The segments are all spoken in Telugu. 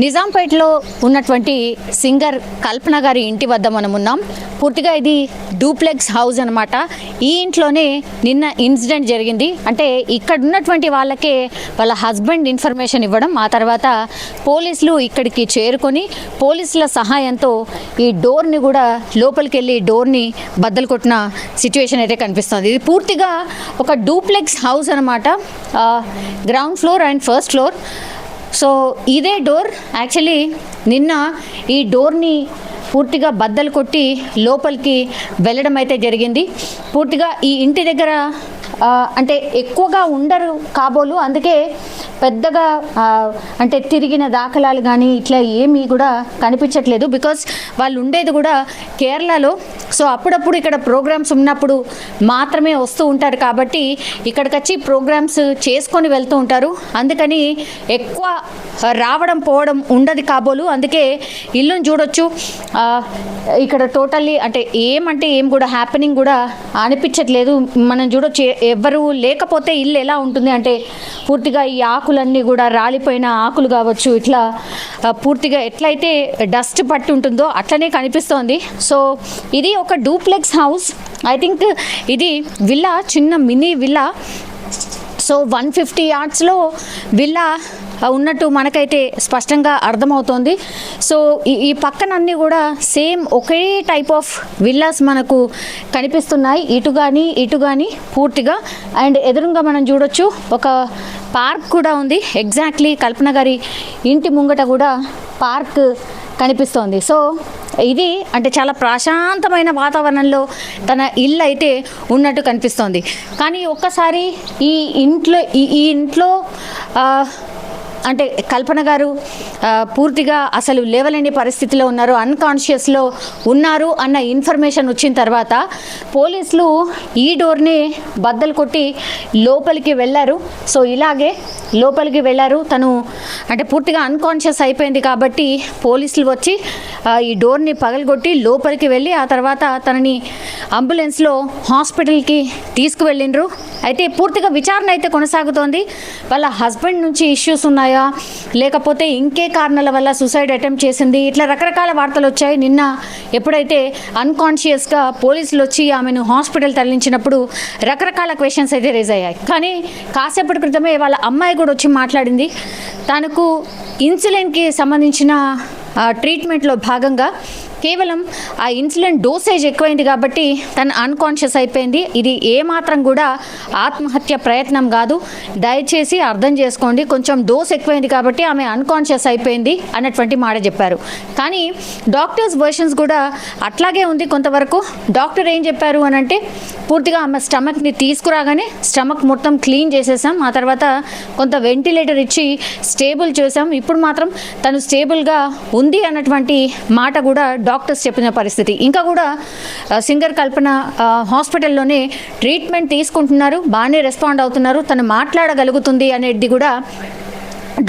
నిజాంపేటలో ఉన్నటువంటి సింగర్ కల్పన గారి ఇంటి వద్ద మనం ఉన్నాం. పూర్తిగా ఇది డూప్లెక్స్ హౌస్ అనమాట. ఈ ఇంట్లోనే నిన్న ఇన్సిడెంట్ జరిగింది. అంటే ఇక్కడ ఉన్నటువంటి వాళ్ళకే వాళ్ళ హస్బెండ్ ఇన్ఫర్మేషన్ ఇవ్వడం, ఆ తర్వాత పోలీసులు ఇక్కడికి చేరుకొని పోలీసుల సహాయంతో ఈ డోర్ని కూడా లోపలికి వెళ్ళి డోర్ని బద్దలు కొట్టిన సిచ్యువేషన్ అయితే కనిపిస్తుంది. ఇది పూర్తిగా ఒక డూప్లెక్స్ హౌస్ అనమాట. Ground floor and first floor. So ఇదే డోర్ యాక్చువల్లీ నిన్న ఈ డోర్ని పూర్తిగా బద్దలు కొట్టి లోపలికి వెళ్ళడం అయితే జరిగింది. పూర్తిగా ఈ ఇంటి దగ్గర అంటే ఎక్కువగా ఉండరు కాబోలు, అందుకే పెద్దగా అంటే తిరిగిన దాఖలాలు కానీ ఇట్లా ఏమీ కూడా కనిపించట్లేదు. బికాస్ వాళ్ళు ఉండేది కూడా కేరళలో. సో అప్పుడప్పుడు ఇక్కడ ప్రోగ్రామ్స్ ఉన్నప్పుడు మాత్రమే వస్తూ ఉంటారు కాబట్టి ఇక్కడికి వచ్చి ప్రోగ్రామ్స్ చేసుకొని వెళ్తూ ఉంటారు. అందుకని ఎక్కువ రావడం పోవడం ఉండదు కాబోలు. అందుకే ఇల్లుని చూడొచ్చు, ఇక్కడ టోటల్లీ అంటే ఏం కూడా హ్యాపెనింగ్ కూడా అనిపించట్లేదు. మనం చూడొచ్చు, ఎవరు లేకపోతే ఇల్లు ఎలా ఉంటుంది అంటే పూర్తిగా ఈ ఆకులన్నీ కూడా రాలిపోయిన ఆకులు కావచ్చు, ఇట్లా పూర్తిగా ఎట్లయితే డస్ట్ పట్టి ఉంటుందో అట్లనే కనిపిస్తోంది. సో ఇది ఒక డూప్లెక్స్ హౌస్. ఐ థింక్ ఇది విల్లా, చిన్న మినీ విల్లా. సో 150 yardsలో విల్లా ఉన్నట్టు మనకైతే స్పష్టంగా అర్థమవుతోంది. సో ఈ పక్కన అన్నీ కూడా same okay type of villas మనకు కనిపిస్తున్నాయి, ఇటు కానీ పూర్తిగా. అండ్ ఎదురుగా మనం చూడొచ్చు ఒక పార్క్ కూడా ఉంది. ఎగ్జాక్ట్లీ కల్పన గారి ఇంటి ముంగట కూడా పార్క్ కనిపిస్తోంది. సో ఇది అంటే చాలా ప్రశాంతమైన వాతావరణంలో తన ఇల్లు అయితే ఉన్నట్టు కనిపిస్తోంది. కానీ ఒక్కసారి ఈ ఇంట్లో అంటే కల్పన గారు పూర్తిగా అసలు లేవలేని పరిస్థితిలో ఉన్నారు, అన్కాన్షియస్లో ఉన్నారు అన్న ఇన్ఫర్మేషన్ వచ్చిన తర్వాత పోలీసులు ఈ డోర్ని బద్దలు కొట్టి లోపలికి వెళ్ళారు. సో ఇలాగే లోపలికి వెళ్ళారు. తను అంటే పూర్తిగా అన్కాన్షియస్ అయిపోయింది కాబట్టి పోలీసులు వచ్చి ఈ డోర్ని పగలగొట్టి లోపలికి వెళ్ళి ఆ తర్వాత తనని అంబులెన్స్లో హాస్పిటల్కి తీసుకువెళ్ళిండ్రు. అయితే పూర్తిగా విచారణ అయితే కొనసాగుతోంది. వాళ్ళ హస్బెండ్ నుంచి ఇష్యూస్ ఉన్నాయా, లేకపోతే ఇంకే కారణాల వల్ల సూసైడ్ అటెంప్ట్ చేసింది, ఇట్లా రకరకాల వార్తలు వచ్చాయి. నిన్న ఎప్పుడైతే అన్కాన్షియస్గా పోలీసులు వచ్చి ఆమెను హాస్పిటల్ తరలించినప్పుడు రకరకాల క్వశ్చన్స్ అయితే రేజ్ అయ్యాయి. కానీ కాసేపటి క్రితమే వాళ్ళ అమ్మాయి కూడా వచ్చి మాట్లాడింది. తనకు ఇన్సులిన్కి సంబంధించిన ట్రీట్మెంట్లో భాగంగా కేవలం ఆ ఇన్సులిన్ డోసేజ్ ఎక్కువైంది కాబట్టి తను అన్కాన్షియస్ అయిపోయింది. ఇది ఏమాత్రం కూడా ఆత్మహత్య ప్రయత్నం కాదు, దయచేసి అర్థం చేసుకోండి. కొంచెం డోస్ ఎక్కువైంది కాబట్టి ఆమె అన్కాన్షియస్ అయిపోయింది అన్నటువంటి మాట చెప్పారు. కానీ డాక్టర్స్ వర్షన్స్ కూడా అట్లాగే ఉంది కొంతవరకు. డాక్టర్ ఏం చెప్పారు అని అంటే పూర్తిగా ఆమె స్టమక్ని తీసుకురాగానే స్టమక్ మొత్తం క్లీన్ చేసేసాం, ఆ తర్వాత కొంత వెంటిలేటర్ ఇచ్చి స్టేబుల్ చేసాం, ఇప్పుడు మాత్రం తను స్టేబుల్గా ఉంది అన్నటువంటి మాట కూడా డాక్టర్స్ చెప్పిన పరిస్థితి. ఇంకా కూడా సింగర్ కల్పన హాస్పిటల్లోనే ట్రీట్మెంట్ తీసుకుంటున్నారు, బాగానే రెస్పాండ్ అవుతున్నారు, తను మాట్లాడగలుగుతుంది అనేది కూడా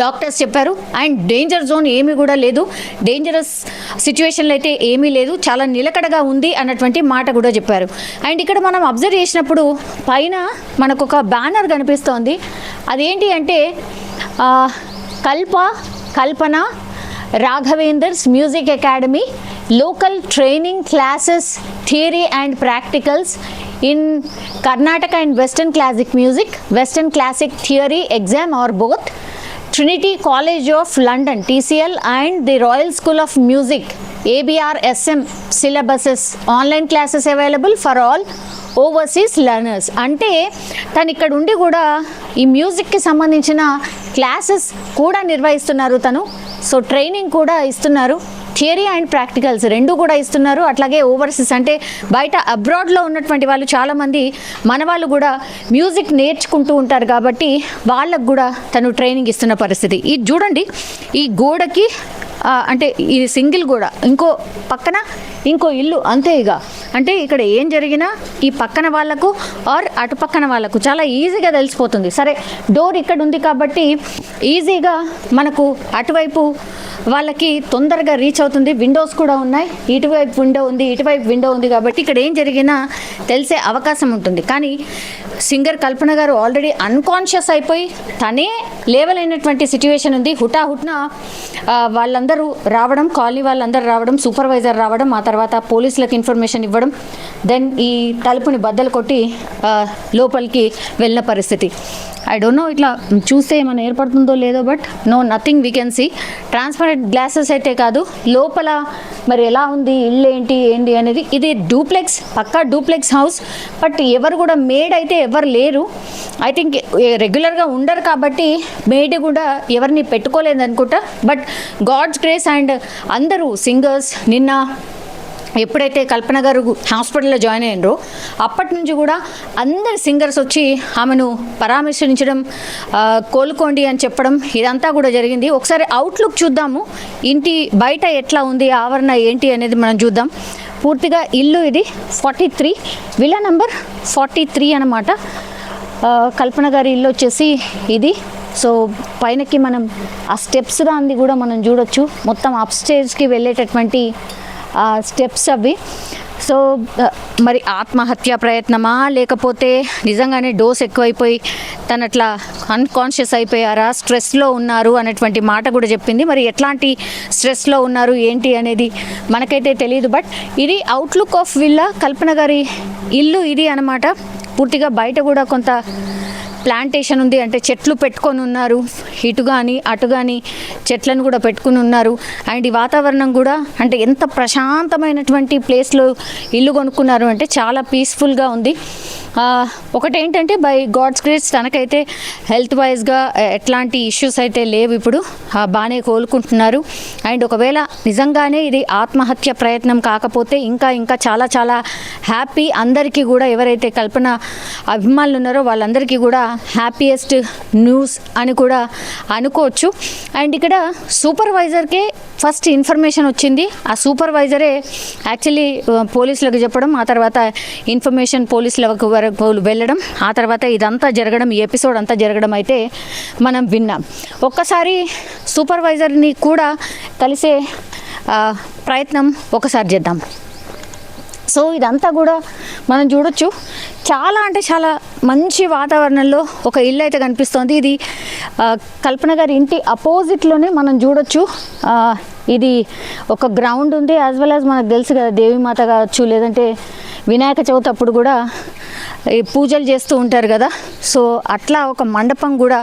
డాక్టర్స్ చెప్పారు. అండ్ డేంజర్ జోన్ ఏమీ కూడా లేదు, డేంజరస్ సిచ్యువేషన్లో అయితే ఏమీ లేదు, చాలా నిలకడగా ఉంది అన్నటువంటి మాట కూడా చెప్పారు. అండ్ ఇక్కడ మనం అబ్జర్వ్ చేసినప్పుడు పైన మనకు ఒక బ్యానర్ కనిపిస్తోంది. అదేంటి అంటే Kalpana Raghavender's music academy local training classes theory and practicals in Carnatic and western classic music, western classic theory exam or both, Trinity College of London TCL and the Royal School of Music ABRSM syllabuses, online classes available for all overseas learners. అంటే తను ఇక్కడ ఉండి కూడా ఈ మ్యూజిక్కి సంబంధించిన క్లాసెస్ కూడా నిర్వహిస్తున్నారు తను. సో ట్రైనింగ్ కూడా ఇస్తున్నారు, థియరీ అండ్ ప్రాక్టికల్స్ రెండు కూడా ఇస్తున్నారు. అట్లాగే ఓవర్సీస్ అంటే బయట అబ్రాడ్లో ఉన్నటువంటి వాళ్ళు చాలామంది మన వాళ్ళు కూడా మ్యూజిక్ నేర్చుకుంటూ ఉంటారు కాబట్టి వాళ్ళకు కూడా తను ట్రైనింగ్ ఇస్తున్న పరిస్థితి. ఇది చూడండి, ఈ గోడకి అంటే ఇది సింగిల్ గోడ, ఇంకో పక్కన ఇంకో ఇల్లు, అంతే. ఇక అంటే ఇక్కడ ఏం జరిగినా ఈ పక్కన వాళ్ళకు ఆర్ అటు పక్కన వాళ్ళకు చాలా ఈజీగా తెలిసిపోతుంది. సరే, డోర్ ఇక్కడ ఉంది కాబట్టి ఈజీగా మనకు అటువైపు వాళ్ళకి తొందరగా రీచ్ అవుతుంది. విండోస్ కూడా ఉన్నాయి, ఇటువైపు విండో ఉంది, ఇటువైపు విండో ఉంది, కాబట్టి ఇక్కడ ఏం జరిగినా తెలిసే అవకాశం ఉంటుంది. కానీ సింగర్ కల్పన గారు ఆల్రెడీ అన్కాన్షియస్ అయిపోయి తనే లేవలేనటువంటి సిచ్యువేషన్ ఉంది. హుటాహుట్న వాళ్ళందరూ రావడం, కాలనీ వాళ్ళందరూ రావడం, సూపర్వైజర్ రావడం, ఆ తర్వాత పోలీసులకు ఇన్ఫర్మేషన్ ఇవ్వడం, దెన్ ఈ తలుపుని బద్దలు కొట్టి లోపలికి వెళ్ళిన పరిస్థితి. ఐ డోంట్ నో ఇట్లా చూస్తే ఏమైనా ఏర్పడుతుందో లేదో, but no nothing we can see. Transparent glasses అయితే కాదు, లోపల మరి ఎలా ఉంది, ఇల్లు ఏంటి అనేది. ఇది డూప్లెక్స్, పక్కా డూప్లెక్స్ హౌస్, బట్ ఎవరు కూడా మేడ్ అయితే ఎవరు లేరు. ఐ థింక్ రెగ్యులర్గా ఉండరు కాబట్టి మేడ్ కూడా ఎవరిని పెట్టుకోలేదు అనుకుంటా. బట్ గాడ్స్ గ్రేస్ అండ్ అందరూ సింగర్స్ నిన్న ఎప్పుడైతే కల్పన గారు హాస్పిటల్లో జాయిన్ అయ్యారో అప్పటి నుంచి కూడా అందరు సింగర్స్ వచ్చి ఆమెను పరామర్శించడం, కోలుకోండి అని చెప్పడం, ఇదంతా కూడా జరిగింది. ఒకసారి అవుట్లుక్ చూద్దాము, ఇంటి బయట ఎట్లా ఉంది, ఆవరణ ఏంటి అనేది మనం చూద్దాం. పూర్తిగా ఇల్లు ఇది 43, విలా నెంబర్ 43 అన్నమాట. కల్పన గారి ఇల్లు వచ్చేసి ఇది. సో పైనకి మనం ఆ స్టెప్స్ దాన్ని కూడా మనం చూడొచ్చు, మొత్తం అప్ స్టేజ్కి వెళ్ళేటటువంటి స్టెప్స్ అవి. సో మరి ఆత్మహత్య ప్రయత్నమా, లేకపోతే నిజంగానే డోస్ ఎక్కువైపోయి తను అట్లా అన్కాన్షియస్ అయిపోయారా, స్ట్రెస్లో ఉన్నారు అనేటువంటి మాట కూడా చెప్పింది. మరి ఎట్లాంటి స్ట్రెస్లో ఉన్నారు ఏంటి అనేది మనకైతే తెలియదు. బట్ ఇది అవుట్లుక్ ఆఫ్ విల్లా, కల్పన గారి ఇల్లు ఇది అన్నమాట. పూర్తిగా బయట కూడా కొంత ప్లాంటేషన్ ఉంది, అంటే చెట్లు పెట్టుకొని ఉన్నారు, ఇటు కానీ అటు కానీ చెట్లను కూడా పెట్టుకుని ఉన్నారు. అండ్ ఈ వాతావరణం కూడా అంటే ఎంత ప్రశాంతమైనటువంటి ప్లేస్లో ఇల్లు కొనుక్కున్నారు అంటే చాలా పీస్ఫుల్గా ఉంది. ఒకటేంటంటే బై గాడ్స్ గ్రేస్ తనకైతే హెల్త్ వైజ్గా ఎట్లాంటి ఇష్యూస్ అయితే లేవు, ఇప్పుడు బాగానే కోలుకుంటున్నారు. అండ్ ఒకవేళ నిజంగానే ఇది ఆత్మహత్య ప్రయత్నం కాకపోతే ఇంకా ఇంకా చాలా చాలా హ్యాపీ. అందరికీ కూడా ఎవరైతే కల్పన అభిమానులు ఉన్నారో వాళ్ళందరికీ కూడా హ్యాపీయెస్ట్ న్యూస్ అని కూడా అనుకోవచ్చు. అండ్ ఇక్కడ సూపర్వైజర్కే ఫస్ట్ ఇన్ఫర్మేషన్ వచ్చింది. ఆ సూపర్వైజరే యాక్చువల్లీ పోలీసులకు చెప్పడం, ఆ తర్వాత ఇన్ఫర్మేషన్ పోలీసులకు వరకు వెళ్ళడం, ఆ తర్వాత ఇదంతా జరగడం, ఈ ఎపిసోడ్ అంతా జరగడం అయితే మనం విన్నాం. ఒక్కసారి సూపర్వైజర్ని కూడా కలిసే ప్రయత్నం ఒకసారి చేద్దాం. సో ఇదంతా కూడా మనం చూడొచ్చు, చాలా అంటే చాలా మంచి వాతావరణంలో ఒక ఇల్లు అయితే కనిపిస్తోంది. ఇది కల్పన గారి ఇంటి అపోజిట్లోనే మనం చూడొచ్చు. ఇది ఒక గ్రౌండ్ ఉంది, యాజ్ వెల్ యాజ్ మనకు తెలుసు కదా దేవీమాత కావచ్చు, లేదంటే వినాయక చవితి అప్పుడు కూడా ఈ పూజలు చేస్తూ ఉంటారు కదా. సో అట్లా ఒక మండపం కూడా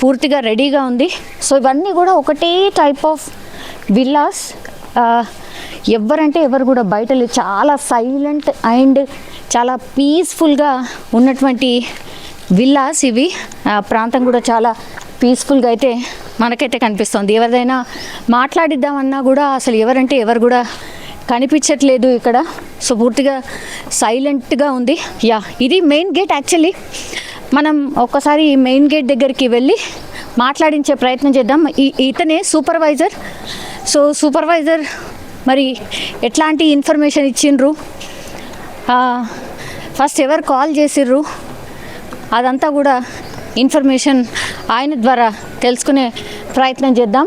పూర్తిగా రెడీగా ఉంది. సో ఇవన్నీ కూడా ఒకటే టైప్ ఆఫ్ విల్లాస్. ఎవరంటే ఎవరు కూడా బయట లేదు, చాలా సైలెంట్ అండ్ చాలా పీస్ఫుల్గా ఉన్నటువంటి విల్లాస్ ఇవి. ప్రాంతం కూడా చాలా పీస్ఫుల్గా అయితే మనకైతే కనిపిస్తుంది. ఎవరిదైనా మాట్లాడిద్దామన్నా కూడా అసలు ఎవరంటే ఎవరు కూడా కనిపించట్లేదు ఇక్కడ. సో పూర్తిగా సైలెంట్గా ఉంది. ఇది మెయిన్ గేట్. యాక్చువల్లీ మనం ఒక్కసారి ఈ మెయిన్ గేట్ దగ్గరికి వెళ్ళి మాట్లాడించే ప్రయత్నం చేద్దాం. ఇతనే సూపర్వైజర్. సో సూపర్వైజర్ మరి ఎట్లాంటి ఇన్ఫర్మేషన్ ఇచ్చిండ్రు, ఫస్ట్ ఎవరు కాల్ చేసిర్రు, అదంతా కూడా ఇన్ఫర్మేషన్ ఆయన ద్వారా తెలుసుకునే ప్రయత్నం చేద్దాం.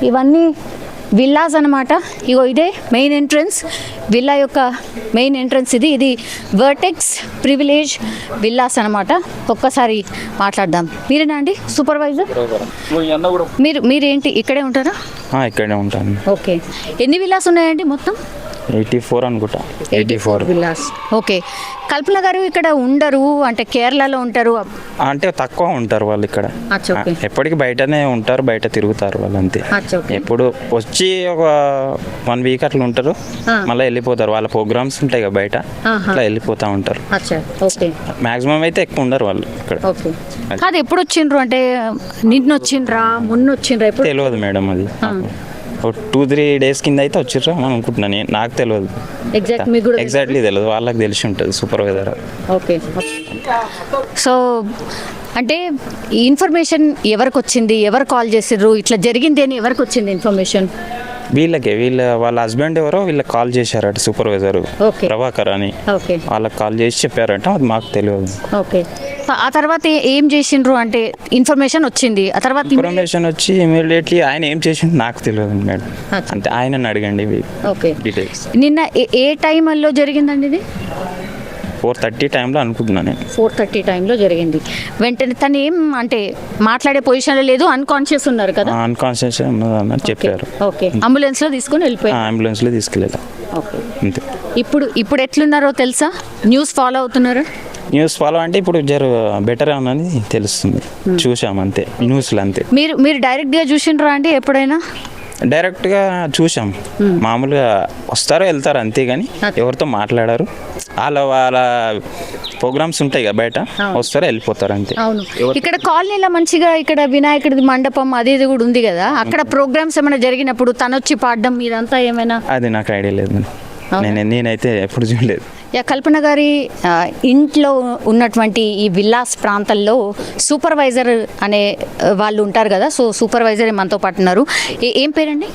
ఇవన్నీ విల్లాస్ అన్నమాట. ఇగో ఇదే మెయిన్ ఎంట్రన్స్, విల్లా యొక్క మెయిన్ ఎంట్రన్స్ ఇది వర్టెక్స్ ప్రివిలేజ్ విల్లాస్ అన్నమాట. ఒక్కసారి మాట్లాడదాం. మీరేనా అండి సూపర్వైజర్? మీరేంటి ఇక్కడే ఉంటారా? ఇక్కడే ఉంటాను. ఓకే, ఎన్ని విల్లాస్ ఉన్నాయండి మొత్తం? 84 అనుకుంటా. 84 విల్లాస్. ఓకే, కల్పన గారు ఇక్కడ ఉండరు అంటే కేరళలో ఉంటారు అంటే తక్కువ ఉంటారు వాళ్ళు ఇక్కడ. ఎప్పటికీ బయటనే ఉంటారు, బయట తిరుగుతారు వాళ్ళు అంతే. ఎప్పుడు వచ్చి ఒక 1 వీక్ అట్లా ఉంటారు, మళ్ళీ వెళ్ళిపోతారు. వాళ్ళ ప్రోగ్రామ్స్ ఉంటాయి కదా బయట, అట్లా వెళ్ళిపోతూ ఉంటారు. మాక్సిమం అయితే ఎక్కువ ఉండరు వాళ్ళు ఇక్కడ. అది ఎప్పుడు వచ్చిండ్రు అంటే నిన్న వచ్చిండ్రా మొన్న వచ్చిండ్రా? తెలియదు మేడం, అది 2-3 డేస్ కింద అయితే వచ్చిర్రా అని అనుకుంటున్నాను. నాకు తెలియదు ఎగ్జాక్ట్లీ, తెలియదు. వాళ్ళకి తెలిసి ఉంటుంది సూపర్వైజర్. ఓకే, సో అంటే ఈ ఇన్ఫర్మేషన్ ఎవరికి వచ్చింది, ఎవరు కాల్ చేసిర్రు, ఇట్లా జరిగింది అని ఎవరికి వచ్చింది ఇన్ఫర్మేషన్? వాళ్ళ హస్బెండ్ ఎవరో వీళ్ళకి కాల్ చేశారట, సూపర్వైజర్ ప్రభాకర్ అని. వాళ్ళకి కాల్ చేసి చెప్పారట, అది మాకు తెలియదు. ఓకే, ఆ తర్వాత ఏం చేసిండ్రు అంటే ఇన్ఫర్మేషన్ వచ్చింది, ఆ తర్వాత ఇన్ఫర్మేషన్ వచ్చి ఇమీడియట్లీ ఆయన ఏం చేసిండు నాకు తెలియదు మేడం. అంటే ఆయనని అడగండి ఓకే. డీటెయిల్స్. నిన్న ఏ టైంలో జరిగిందండి ఇది? 4:30 టైంలో అనుకుంటున్నాను నేను. 4:30 టైంలో జరిగింది. వెంటనే తను ఏం అంటే మాట్లాడే పొజిషన్లో లేదు, అన్కాన్షియస్ ఉన్నారు కదా? అన్కాన్షియస్ ఉన్నదని చెప్పారు. ఓకే. అంబులెన్స్లో తీసుకొని వెళ్ళిపోయారు. అంబులెన్స్లో తీసుకెళ్ళాలి ఓకే. అంతే. ఇప్పుడు ఎట్లున్నారో తెలుసా? న్యూస్ ఫాలో అవుతున్నారా? న్యూస్ ఫాలో అంటే ఇప్పుడు బెటర్ అన్నది తెలుస్తుంది, చూసాం అంతే న్యూస్లో అంతే. మీరు డైరెక్ట్గా చూసిండ్రా అండి ఎప్పుడైనా? డైరెక్ట్గా చూసాం, మామూలుగా వస్తారు వెళ్తారు అంతే, కానీ ఎవరితో మాట్లాడారు. వాళ్ళ ప్రోగ్రామ్స్ ఉంటాయి కదా బయట, వస్తారు వెళ్ళిపోతారు అంతే. అవును, ఇక్కడ కాలనీలో మంచిగా ఇక్కడ వినాయకుడి మండపం అది ఇది కూడా ఉంది కదా, అక్కడ ప్రోగ్రామ్స్ ఏమైనా జరిగినప్పుడు తనొచ్చి పాడడం ఇదంతా ఏమైనా? అది నాకు ఐడియా లేదు, నేనైతే ఎప్పుడు చూడలేదు. కల్పన గారి ఇంట్లో ఉన్నటువంటి ఈ విల్లాస్ ప్రాంతంలో సూపర్వైజర్ అనే వాళ్ళు ఉంటారు కదా, సో సూపర్వైజర్ మనతో పాటు ఉన్నారు. ఏం పేరండి?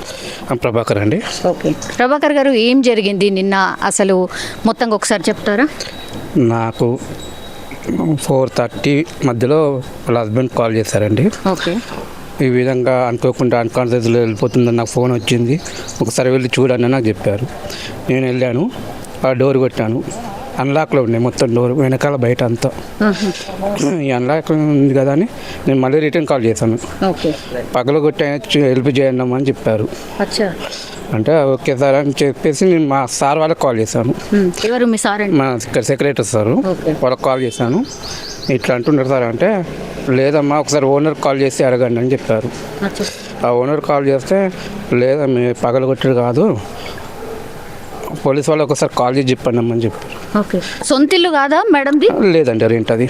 ప్రభాకర్ అండి. ఓకే. ప్రభాకర్ గారు, ఏం జరిగింది నిన్న అసలు మొత్తంగా ఒకసారి చెప్తారా? నాకు 4:30 మధ్యలో వాళ్ళ హస్బెండ్ కాల్ చేశారండి. ఓకే. ఈ విధంగా అనుకోకుండా అన్కాన్షియస్లో వెళ్ళిపోతుందని నాకు ఫోన్ వచ్చింది, ఒకసారి వెళ్ళి చూడండి నాకు చెప్పారు. నేను వెళ్ళాను, ఆ డోర్ కొట్టాను, అన్లాక్లో ఉన్నాయి మొత్తం డోర్ వెనకాల బయట అంతా. ఈ అన్లాక్ ఉంది కదా అని నేను మళ్ళీ రిటర్న్ కాల్ చేశాను. పగల కొట్టి హెల్ప్ చేయండి అని చెప్పారు. అంటే ఓకే సార్ అని చెప్పేసి నేను మా సార్ వాళ్ళకి కాల్ చేశాను. ఎవరు మీ సార్? మా ఇక్కడ సెక్రటరీ సార్, వాళ్ళకి కాల్ చేశాను. ఇట్లా అంటున్నారు సార్ అంటే, లేదమ్మా ఒకసారి ఓనర్ కాల్ చేసి అడగండి అని చెప్పారు. ఆ ఓనర్ కాల్ చేస్తే, లేదా మీ పగల కొట్టడు కాదు, పోలీస్ వాళ్ళు ఒకసారి కాల్ చేసి చెప్పండి అమ్మని చెప్పారు. ఓకే. సొంత ఇల్లు కాదా మేడంది? లేదండి, రెంట్ అది.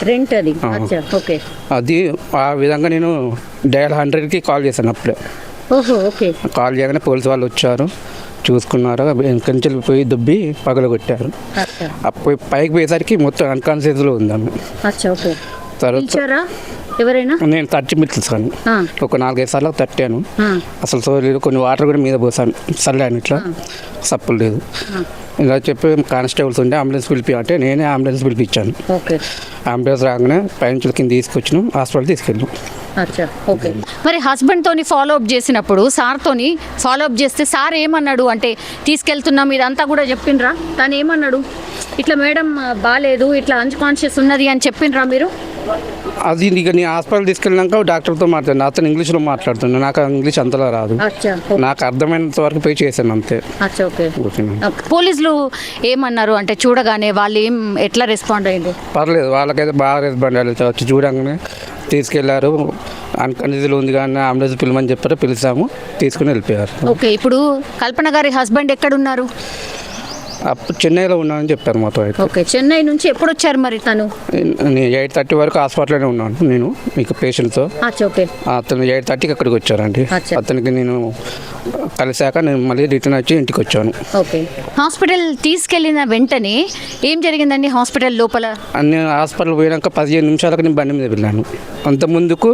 ఓకే. అది ఆ విధంగా నేను డయల్ 100కి కాల్ చేశాను అప్పుడే. ఓకే. కాల్ చేయగానే పోలీస్ వాళ్ళు వచ్చారు, చూసుకున్నారు, వెనకంచి పోయి దుబ్బి పగల కొట్టారు. అప్పుడు పైకి పోయేసరికి మొత్తం అన్కాన్షియస్లో ఉందాము. తర్వాత ఎవరైనా నేను 30 మినిట్స్ కానీ ఒక 4-5 సార్లు తట్టాను, అసలు సోలేదు. కొన్ని వాటర్ కూడా మీద పోసాను, చల్లాను, ఇట్లా సప్పులు లేదు. ఇలా చెప్పి కానిస్టేబుల్స్ ఉంటే అంబులెన్స్ పిలిపి అంటే నేనే అంబులెన్స్ పిలిపించాను. అంబులెన్స్ రాగానే పైనుంచి కింద తీసుకొచ్చినాం, హాస్పిటల్ తీసుకెళ్ళాం. ఓకే. మరి హస్బెండ్ తోని ఫాలో అప్ చేసినప్పుడు సార్ తోని ఫాలో అప్ చేస్తే సార్ ఏమన్నాడు? అంటే తీసుకెళ్తున్నాం ఇదంతా కూడా చెప్పిండ్రా? తను ఏమన్నాడు? ఇట్లా మేడం బాగాలేదు, ఇట్లా అన్కాన్షియస్ ఉన్నది అని చెప్పిండ్రా మీరు? అది ఇక నేను హాస్పిటల్ తీసుకెళ్ళినాక డాక్టర్తో మాట్లాడినా, అతను ఇంగ్లీష్లో మాట్లాడుతున్నాను, నాకు ఇంగ్లీష్ అంతలా రాదు, నాకు అర్థమైనంత వరకు పే చేశాను అంతే. పోలీసులు ఏమన్నారు అంటే చూడగానే వాళ్ళు ఎట్లా రెస్పాండ్ అయ్యారు? పర్లేదు, వాళ్ళకైతే బాగా రెస్పాండ్ అయ్యారు. వచ్చి చూడగానే తీసుకెళ్లారు, అన్కన్షియస్లో ఉంది కానీ అంబులెన్స్ పిలమని చెప్పారు, పిలిచాము, తీసుకుని వెళ్ళిపోయారు. ఓకే. ఇప్పుడు కల్పన గారి హస్బెండ్ ఎక్కడున్నారు? అప్పుడు చెన్నైలో ఉన్నానని చెప్పారు మాతో. అయితే ఓకే. చెన్నై నుంచి ఎప్పుడు వచ్చారు మరి తను? నేను 8:30 వరకు హాస్పిటల్లోనే ఉన్నాను నేను, మీకు పేషెంట్తో. అతను 8:30కి అక్కడికి వచ్చారండి. అతనికి నేను కలిసాక నేను మళ్ళీ రిటర్న్ వచ్చి ఇంటికి వచ్చాను. ఓకే. హాస్పిటల్ తీసుకెళ్ళిన వెంటనే ఏం జరిగిందండి హాస్పిటల్ లోపల? నేను హాస్పిటల్ పోయినాక 15 నిమిషాలకు నేను బండి మీద వెళ్ళాను. అంత ముందుకు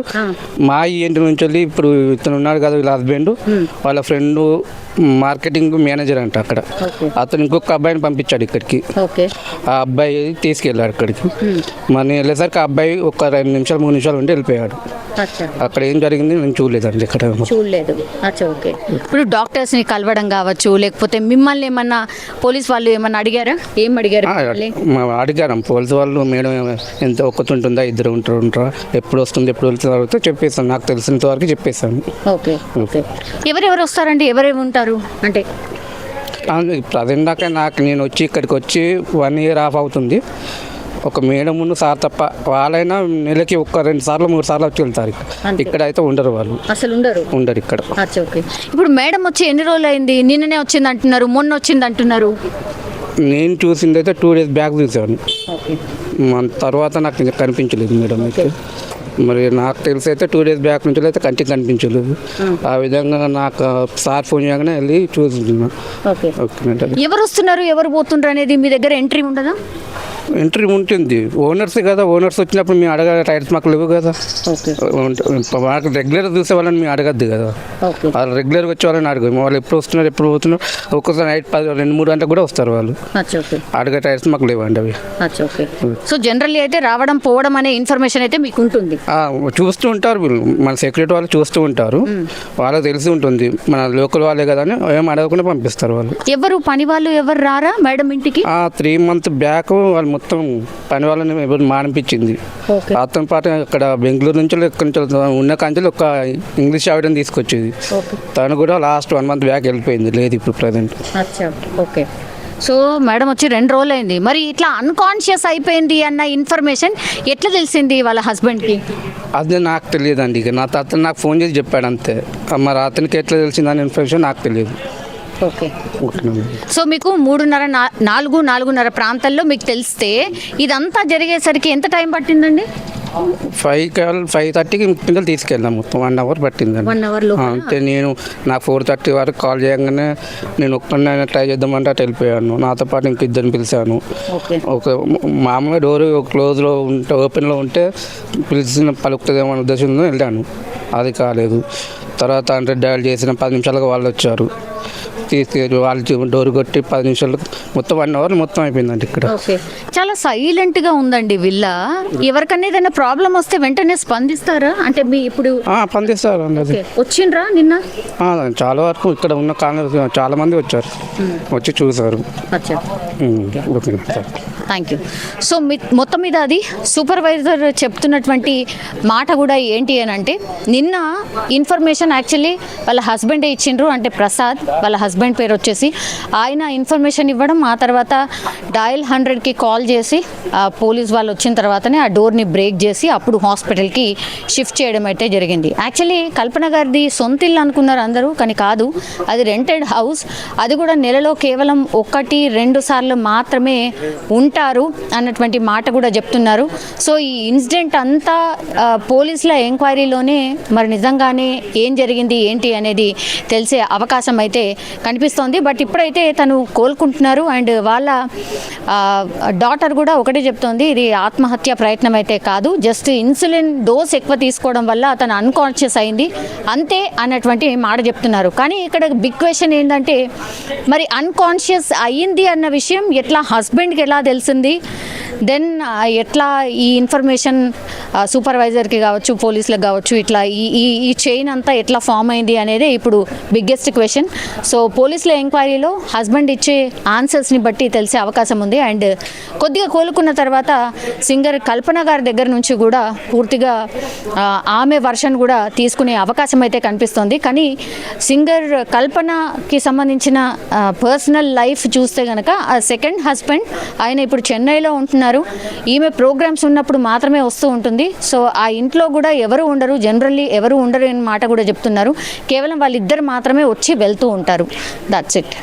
మా ఇంటి నుంచి వెళ్ళి ఇప్పుడు ఇతను ఉన్నాడు కదా వీళ్ళ హస్బెండ్, వాళ్ళ ఫ్రెండ్ మార్కెటింగ్ మేనేజర్ అంట అక్కడ, అతను ఇంకొక అబ్బాయిని పంపించాడు ఇక్కడికి. ఆ అబ్బాయి తీసుకెళ్ళాడు అక్కడికి. మరి నేను వెళ్ళేసరికి ఆ అబ్బాయి ఒక 2 నిమిషాలు 3 నిమిషాలు ఉండి వెళ్ళిపోయాడు. అక్కడ ఏం జరిగింది నేను చూడలేదండి, ఇక్కడ చూడలేదు. ఓకే. ఇప్పుడు డాక్టర్స్ ని కలవడం కావచ్చు, లేకపోతే మిమ్మల్ని ఏమన్నా పోలీస్ వాళ్ళు ఏమన్నా అడిగారా? ఏం అడిగారు? అడిగారు పోలీసు వాళ్ళు, మేడం ఎంత ఒక్కతుంటుందా, 2 ఉంటారా, ఎప్పుడు వస్తుంది ఎప్పుడు వెళ్తుందో చెప్పేసాను, నాకు తెలిసినంత వరకు చెప్పేసాను. ఓకే. ఎవరెవరు వస్తారండి, ఎవరెవరు ఉంటారు అంటే? ప్రజెంట్ దాకా నేను వచ్చి ఇక్కడికి వచ్చి 1 ఇయర్ ఆఫ్ అవుతుంది. ఒక మేడం ముందు సార్ తప్ప, వాళ్ళైనా నెలకి 1-2 సార్లు 3 సార్లు వచ్చి వెళ్తారు. ఇక్కడ అయితే ఉండరు, వాళ్ళు అసలు ఉండరు ఇక్కడ. ఓకే. ఇప్పుడు మేడం వచ్చి ఎన్ని రోజులు అయింది? నిన్ననే వచ్చింది అంటున్నారు, మొన్న వచ్చింది అంటున్నారు. నేను చూసింది అయితే 2 డేస్ బ్యాక్ చూసాను, తర్వాత నాకు ఇంకా కనిపించలేదు మేడం అయితే. మరి నాకు తెలిసి అయితే 2 డేస్ బ్యాక్ నుంచి అయితే కంటికి కనిపించలేదు. ఆ విధంగా నాకు సార్ ఫోన్ చేయగానే వెళ్ళి చూస్తున్నాను. ఎవరు వస్తున్నారు ఎవరు పోతున్నారు అనేది మీ దగ్గర ఎంట్రీ ఉండదా? ఎంట్రీ ఉంటుంది. ఓనర్స్ కదా, ఓనర్స్ వచ్చినప్పుడు మేము అడగ రైట్స్ మాకు లేవు కదా. ఓకే మాకు రెగ్యులర్ చూసే వాళ్ళని మేము అడగద్దు కదా. ఓకే వాళ్ళు రెగ్యులర్గా వచ్చే వాళ్ళని అడగదు. వాళ్ళు ఎప్పుడు వస్తున్నారు, ఎప్పుడు పోతున్నారు. ఒక్కొక్కసారి నైట్ 2-3 గంటలకు కూడా వస్తారు వాళ్ళు. ఓకే అడగ రైట్స్ మాకు లేవండి అవి. ఓకే సో జనరల్లీ అయితే రావడం పోవడం అనే ఇన్ఫర్మేషన్ అయితే మీకు ఉంటుంది. చూస్తూ ఉంటారు వీళ్ళు, మన సెక్యూరిటీ వాళ్ళు చూస్తూ ఉంటారు. వాళ్ళకి తెలిసి ఉంటుంది మన లోకల్ వాళ్ళే కదా అని ఏం అడగకుండా పంపిస్తారు వాళ్ళు. ఎవరు పని వాళ్ళు ఎవరు రారా మేడం ఇంటికి? 3 months బ్యాక్ వాళ్ళు మొత్తం పని వాళ్ళని ఎవరు మానిపించింది. ఓకే అతని పాటు ఇక్కడ బెంగళూరు నుంచి ఎక్కడి నుంచి ఉన్న కంచెలు ఒక ఇంగ్లీష్ ఆవిడని తీసుకొచ్చేది. ఓకే తను కూడా లాస్ట్ 1 month బ్యాక్ వెళ్ళిపోయింది, లేదు ఇప్పుడు ప్రజెంట్. ఓకే సో మేడం వచ్చి 2 రోజులు అయింది. మరి ఇట్లా అన్కాన్షియస్ అయిపోయింది అన్న ఇన్ఫర్మేషన్ ఎట్లా తెలిసింది వాళ్ళ హస్బెండ్కి? అది నాకు తెలియదండి. ఇక అతను నాకు ఫోన్ చేసి చెప్పాడు అంతే. మరి అతనికి ఎట్లా తెలిసిందని ఇన్ఫర్మేషన్ నాకు తెలియదు. ఓకే సో మీకు 3:30-4 ప్రాంతాల్లో మీకు తెలిస్తే ఇదంతా జరిగేసరికి ఎంత టైం పట్టిందండి? 5:30కి పిల్లలు తీసుకెళ్ళాం. మొత్తం 1 hour పట్టిందండి. 1 hour అంటే నేను నాకు 4:30 వరకు కాల్ చేయగానే నేను ఒక్కడినైనా ట్రై చేద్దామంటే అటు వెళ్ళిపోయాను. నాతో పాటు ఇంక 2 పిలిచాను. ఒక మామూలుగా డోర్ క్లోజ్లో ఉంటే, ఓపెన్లో ఉంటే పిలిచిన పలుకుతుందేమో అనే ఉద్దేశంతో వెళ్ళాను. అది కాలేదు. తర్వాత 100 డయల్ చేసిన 10 నిమిషాలకు వాళ్ళు వచ్చారు. తీసుకెళ్ళి వాళ్ళు డోర్ కొట్టి 10 నిమిషాలు మొత్తం 1 hour మొత్తం అయిపోయిందండి ఇక్కడ. ఓకే చాలా సైలెంట్గా ఉందండి విల్లా. ఎవరికన్నా ఏదైనా ప్రాబ్లం వస్తే వెంటనే స్పందిస్తారా? అంటే మీ ఇప్పుడు స్పందిస్తారు అన్నది. వచ్చిండ్రా నిన్న? చాలా వరకు ఇక్కడ ఉన్న కాలనీ చాలా మంది వచ్చారు, వచ్చి చూసారు. Thank you. సో మొత్తం మీద అది సూపర్వైజర్ చెప్తున్నటువంటి మాట కూడా ఏంటి అని అంటే, నిన్న ఇన్ఫర్మేషన్ యాక్చువల్లీ వాళ్ళ హస్బెండే ఇచ్చిండ్రు. అంటే ప్రసాద్ వాళ్ళ హస్బెండ్ పేరు వచ్చేసి ఆయన ఇన్ఫర్మేషన్ ఇవ్వడం, ఆ తర్వాత డయల్ 100కి కాల్ చేసి పోలీస్ వాళ్ళు వచ్చిన తర్వాతనే ఆ డోర్ని బ్రేక్ చేసి అప్పుడు హాస్పిటల్కి షిఫ్ట్ చేయడం అయితే జరిగింది. యాక్చువల్లీ కల్పన గారిది సొంత ఇల్లు అనుకున్నారు అందరూ, కానీ కాదు, అది రెంటెడ్ హౌస్. అది కూడా నెలలో కేవలం 1-2 సార్లు మాత్రమే ఉంటారు అన్నటువంటి మాట కూడా చెప్తున్నారు. సో ఈ ఇన్సిడెంట్ అంతా పోలీసుల ఎంక్వైరీలోనే మరి నిజంగానే ఏం జరిగింది ఏంటి అనేది తెలిసే అవకాశం అయితే కనిపిస్తోంది. బట్ ఇప్పుడైతే తను కోలుకుంటున్నారు. అండ్ వాళ్ళ డాటర్ కూడా ఒకటే చెప్తోంది, ఇది ఆత్మహత్య ప్రయత్నం అయితే కాదు, జస్ట్ ఇన్సులిన్ డోస్ ఎక్కువ తీసుకోవడం వల్ల తను అన్కాన్షియస్ అయింది అంతే అన్నటువంటి మాట చెప్తున్నారు. కానీ ఇక్కడ బిగ్ క్వశ్చన్ ఏంటంటే, మరి అన్కాన్షియస్ అయ్యింది అన్న విషయం ఎట్లా హస్బెండ్కి ఎలా తెలిసింది? దెన్ ఎట్లా ఈ ఇన్ఫర్మేషన్ సూపర్వైజర్కి కావచ్చు, పోలీసులకు కావచ్చు, ఇట్లా ఈ చైన్ అంతా ఎట్లా ఫామ్ అయింది అనేది ఇప్పుడు బిగ్గెస్ట్ క్వశ్చన్. సో పోలీసుల ఎంక్వైరీలో హస్బెండ్ ఇచ్చే ఆన్సర్స్ని బట్టి తెలిసే అవకాశం ఉంది. అండ్ కొద్దిగా కోలుకున్న తర్వాత సింగర్ కల్పన గారి దగ్గర నుంచి కూడా పూర్తిగా ఆమె వర్షన్ కూడా తీసుకునే అవకాశం అయితే కనిపిస్తుంది. కానీ సింగర్ కల్పనకి సంబంధించిన పర్సనల్ లైఫ్ చూస్తే కనుక ఆ సెకండ్ హస్బెండ్ ఆయన ఇప్పుడు చెన్నైలో ఉంటున్నారు. ఈమె ప్రోగ్రామ్స్ ఉన్నప్పుడు మాత్రమే వస్తూ ఉంటుంది. సో ఆ ఇంట్లో కూడా ఎవరు ఉండరు, జనరల్లీ ఎవరు ఉండరు అనే మాట కూడా చెప్తున్నారు. కేవలం వాళ్ళిద్దరు మాత్రమే వచ్చి వెళ్తూ ఉంటారు. That's it.